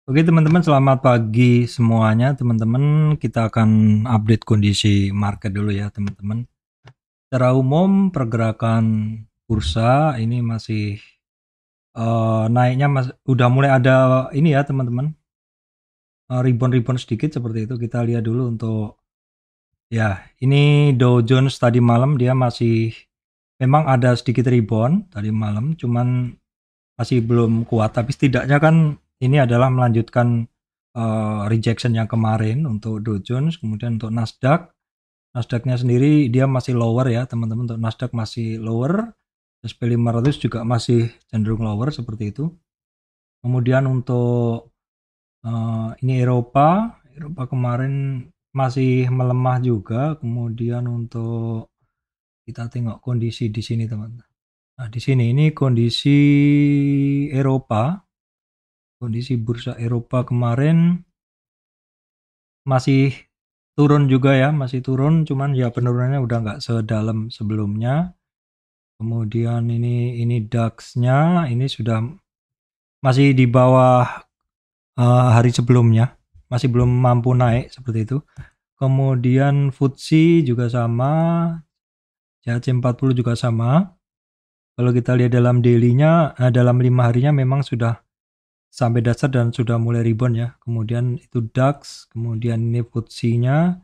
Oke teman-teman, selamat pagi semuanya teman-teman. Kita akan update kondisi market dulu ya teman-teman. Secara umum pergerakan bursa ini masih naiknya udah mulai ada ini ya teman-teman, rebound sedikit seperti itu. Kita lihat dulu untuk ya, ini Dow Jones tadi malam dia masih memang ada sedikit rebound tadi malam, cuman masih belum kuat, tapi setidaknya kan ini adalah melanjutkan rejection yang kemarin untuk Dow Jones. Kemudian untuk Nasdaq-nya sendiri dia masih lower ya teman-teman. Untuk Nasdaq masih lower, SP 500 juga masih cenderung lower seperti itu. Kemudian untuk ini Eropa kemarin masih melemah juga. Kemudian untuk kita tengok kondisi di sini teman-teman. Nah, di sini ini kondisi Eropa, kondisi bursa Eropa kemarin masih turun juga ya, masih turun, cuman ya penurunannya udah nggak sedalam sebelumnya. Kemudian ini DAX-nya ini sudah masih di bawah hari sebelumnya, masih belum mampu naik seperti itu. Kemudian FTSE juga sama, CAC 40 juga sama. Kalau kita lihat dalam daily-nya, dalam 5 harinya memang sudah sampai dasar dan sudah mulai rebound ya. Kemudian itu DAX, kemudian ini FTSE-nya.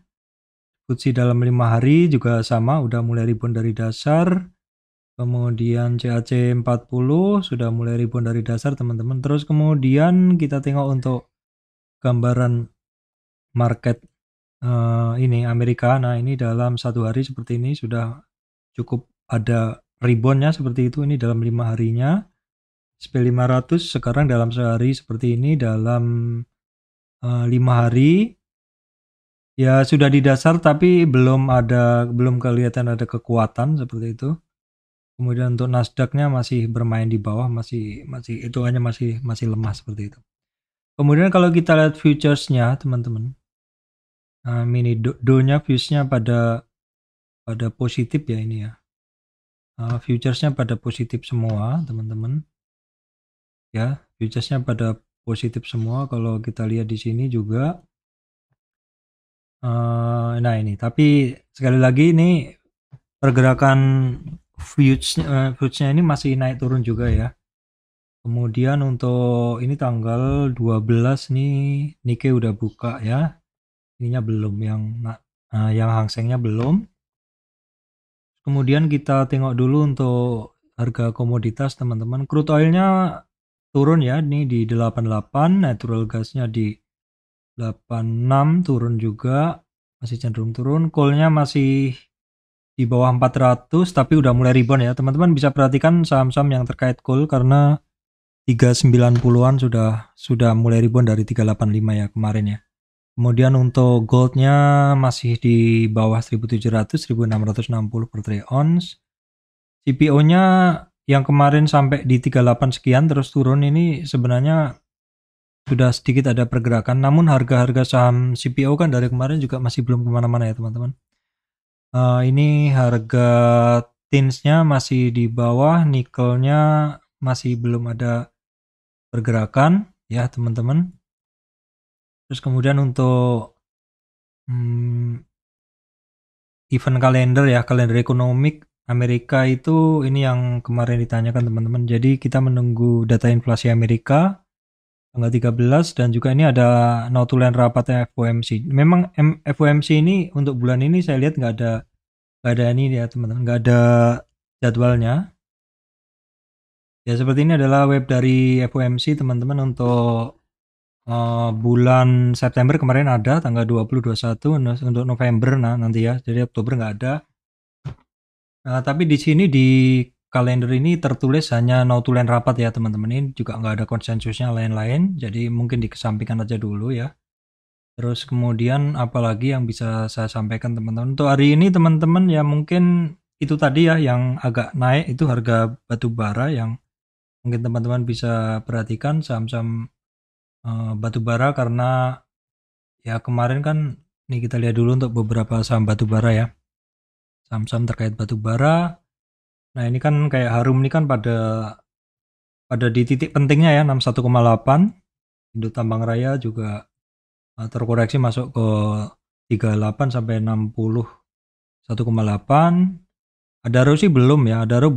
FTSE dalam 5 hari juga sama, udah mulai rebound dari dasar. Kemudian CAC 40 sudah mulai rebound dari dasar teman-teman. Terus kemudian kita tengok untuk gambaran market ini Amerika. Nah ini dalam 1 hari seperti ini sudah cukup ada reboundnya seperti itu. Ini dalam 5 harinya. SP 500 sekarang dalam sehari seperti ini, dalam 5 hari ya sudah di dasar tapi belum kelihatan ada kekuatan seperti itu. Kemudian untuk Nasdaq-nya masih bermain di bawah, masih hitungannya masih lemah seperti itu. Kemudian kalau kita lihat futures-nya teman-teman, mini Do-nya futures-nya pada positif ya ini ya. Futures-nya pada positif semua teman-teman. Ya, futures-nya pada positif semua. Kalau kita lihat di sini juga. Nah ini, tapi sekali lagi ini pergerakan futures-nya ini masih naik turun juga ya. Kemudian untuk ini tanggal 12 nih Nikkei udah buka ya. Ininya belum, yang Hang Seng-nya belum. Kemudian kita tengok dulu untuk harga komoditas teman-teman. Crude oil-nya turun ya, ini di 88, natural gas-nya di 86 turun juga, masih cenderung turun. Coal-nya masih di bawah 400 tapi udah mulai rebound ya. Teman-teman bisa perhatikan saham-saham yang terkait coal karena 390-an sudah mulai rebound dari 385 ya kemarin ya. Kemudian untuk goldnya masih di bawah 1700, 1660 per troy ounce. CPO-nya yang kemarin sampai di 38 sekian terus turun, ini sebenarnya sudah sedikit ada pergerakan, namun harga-harga saham CPO kan dari kemarin juga masih belum kemana-mana ya teman-teman. Ini harga tinsnya masih di bawah, nikelnya masih belum ada pergerakan ya teman-teman. Terus kemudian untuk event kalender ya, kalender ekonomik Amerika itu ini yang kemarin ditanyakan teman-teman. Jadi kita menunggu data inflasi Amerika tanggal 13 dan juga ini ada notulen rapatnya FOMC. Memang FOMC ini untuk bulan ini saya lihat nggak ada ini ya teman-teman, nggak ada jadwalnya. Ya seperti ini adalah web dari FOMC teman-teman untuk bulan September kemarin ada tanggal 20-21, untuk November nanti ya, jadi Oktober nggak ada. Tapi di sini di kalender ini tertulis hanya notulen rapat ya teman-teman, ini juga nggak ada konsensusnya lain-lain, jadi mungkin dikesampingkan aja dulu ya. Terus kemudian apalagi yang bisa saya sampaikan teman-teman untuk hari ini teman-teman, ya mungkin itu tadi ya yang agak naik itu harga batu bara, yang mungkin teman-teman bisa perhatikan saham-saham batu bara karena ya kemarin kan, nih kita lihat dulu untuk beberapa saham batu bara ya, saham-saham terkait batu bara. Nah ini kan kayak Harum ini kan pada di titik pentingnya ya 61,8. Indo Tambang Raya juga terkoreksi masuk ke 38 sampai 61,8. Adaro sih belum ya, Adaro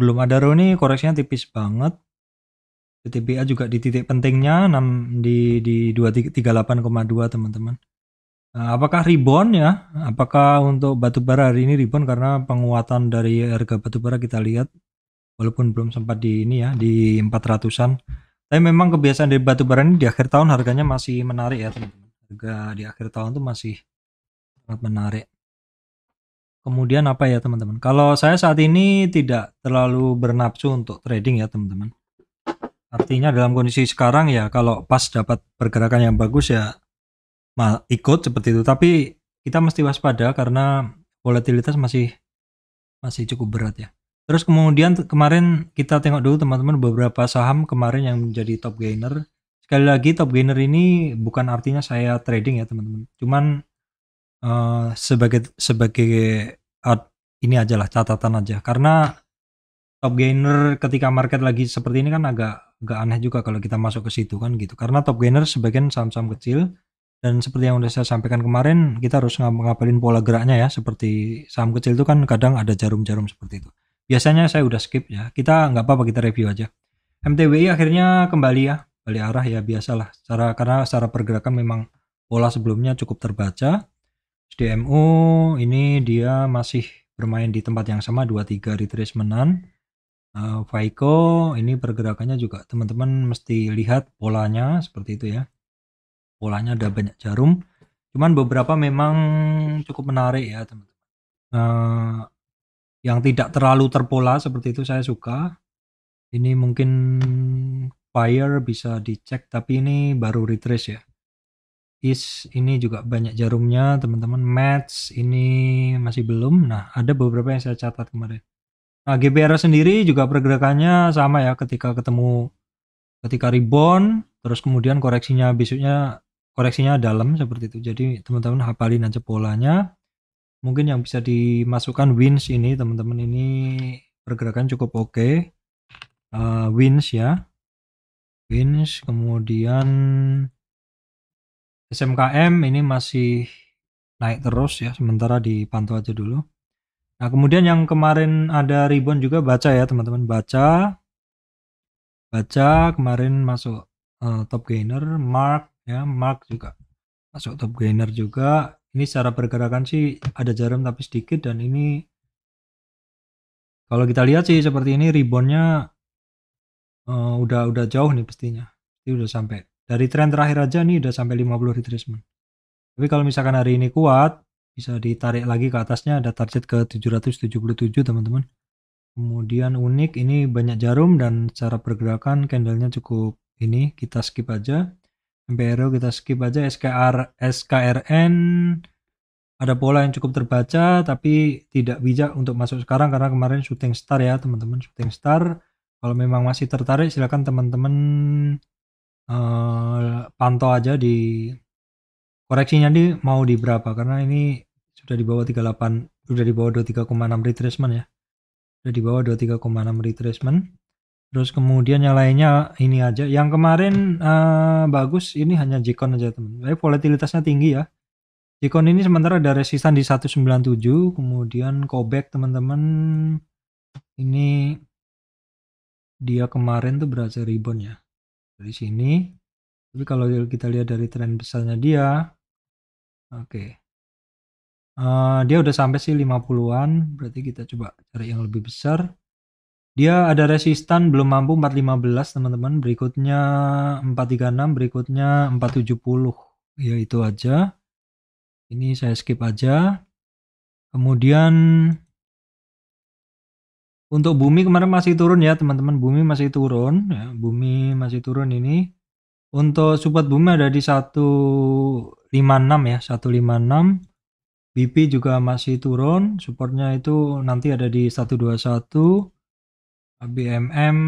ini koreksinya tipis banget. TPA juga di titik pentingnya di 238,2 teman-teman. Apakah rebound ya? Apakah untuk batubara hari ini rebound karena penguatan dari harga batubara kita lihat walaupun belum sempat di ini ya di 400-an. Tapi memang kebiasaan dari batubara ini di akhir tahun harganya masih menarik ya teman-teman. Harga di akhir tahun tuh masih sangat menarik. Kemudian apa ya teman-teman? Kalau saya saat ini tidak terlalu bernafsu untuk trading ya teman-teman. Artinya dalam kondisi sekarang ya kalau pas dapat pergerakan yang bagus ya ikut seperti itu. Tapi kita mesti waspada karena volatilitas masih cukup berat ya. Terus kemudian kemarin kita tengok dulu teman-teman beberapa saham kemarin yang menjadi top gainer. Sekali lagi top gainer ini bukan artinya saya trading ya teman-teman. Cuman sebagai ini aja lah catatan aja. Karena top gainer ketika market lagi seperti ini kan agak aneh juga kalau kita masuk ke situ kan gitu. Karena top gainer sebagian saham-saham kecil dan seperti yang udah saya sampaikan kemarin kita harus ngapalin pola geraknya ya. Seperti saham kecil itu kan kadang ada jarum-jarum seperti itu. Biasanya saya udah skip ya. Kita nggak apa-apa kita review aja. MTWI akhirnya kembali ya, balik arah ya biasalah. Karena secara pergerakan memang pola sebelumnya cukup terbaca. SDMU ini dia masih bermain di tempat yang sama 23 retracementan. Vaiko ini pergerakannya juga teman-teman mesti lihat polanya seperti itu ya. Polanya ada banyak jarum. Cuman beberapa memang cukup menarik ya teman-teman. Yang tidak terlalu terpola seperti itu saya suka. Ini mungkin buyer bisa dicek tapi ini baru retrace ya. Ini juga banyak jarumnya teman-teman. Match ini masih belum. Nah ada beberapa yang saya catat kemarin. Nah GBR sendiri juga pergerakannya sama ya ketika rebound terus kemudian koreksinya dalam seperti itu. Jadi teman-teman hafalin aja polanya. Mungkin yang bisa dimasukkan wins ini teman-teman ini pergerakan cukup oke. Wins ya. Wins kemudian SMKM ini masih naik terus ya, sementara dipantau aja dulu. Nah kemudian yang kemarin ada rebound juga baca ya teman-teman, baca kemarin masuk top gainer. Mark juga masuk top gainer juga. Ini secara pergerakan sih ada jarum tapi sedikit dan ini kalau kita lihat sih seperti ini reboundnya udah jauh nih pastinya. Ini udah sampai dari tren terakhir aja nih udah sampai 50 retracement. Tapi kalau misalkan hari ini kuat bisa ditarik lagi ke atasnya, ada target ke 777 teman-teman. Kemudian unik ini banyak jarum dan secara pergerakan candlenya cukup ini kita skip aja. MPRO kita skip aja. SKRN ada pola yang cukup terbaca tapi tidak bijak untuk masuk sekarang karena kemarin shooting star ya teman-teman, shooting star. Kalau memang masih tertarik silakan teman-teman pantau aja di koreksinya nih mau di berapa karena ini sudah di bawah 38, sudah di bawah 23,6 retracement ya. Sudah di bawah 23,6 retracement. Terus kemudian yang lainnya ini aja. Yang kemarin bagus ini hanya Jikon aja teman. Volatilitasnya tinggi ya. Jikon ini sementara ada resistan di 197, kemudian callback teman-teman. Ini dia kemarin tuh berhasil rebound ya. Dari sini. Tapi kalau kita lihat dari tren besarnya dia, oke. Dia udah sampai sih 50-an, berarti kita coba cari yang lebih besar. Dia ada resistan belum mampu 415 teman-teman, berikutnya 436, berikutnya 470. Ya itu aja. Ini saya skip aja. Kemudian untuk bumi kemarin masih turun ya teman-teman, bumi masih turun ya, bumi masih turun ini. Untuk support bumi ada di 156 ya, 156. BP juga masih turun, supportnya itu nanti ada di 121. BMM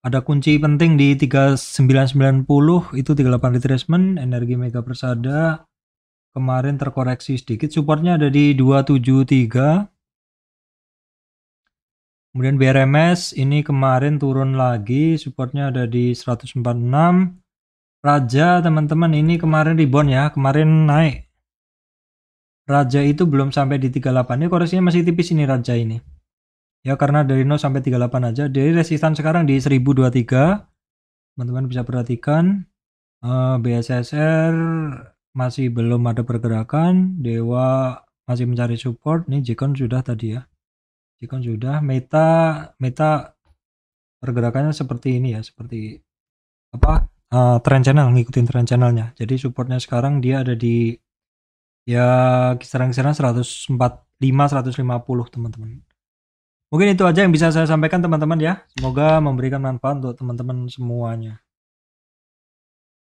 ada kunci penting di 3990 itu 38 retracement. Energi Mega Persada kemarin terkoreksi sedikit, supportnya ada di 273. Kemudian BRMS ini kemarin turun lagi, supportnya ada di 146. Raja teman-teman ini kemarin rebound ya, kemarin naik. Raja itu belum sampai di 38. Ini koreksinya masih tipis ini Raja ini. Ya karena dari 0 sampai 38 aja. Dari resistan sekarang di 1023. Teman-teman bisa perhatikan. BSSR masih belum ada pergerakan. Dewa masih mencari support. Ini Jikon sudah tadi ya. Jikon sudah. Meta pergerakannya seperti ini ya. Seperti apa? Trend channel, ngikutin trend channelnya. Jadi supportnya sekarang dia ada di ya kisaran-kisaran 145 150 teman-teman. Mungkin itu aja yang bisa saya sampaikan teman-teman ya. Semoga memberikan manfaat untuk teman-teman semuanya.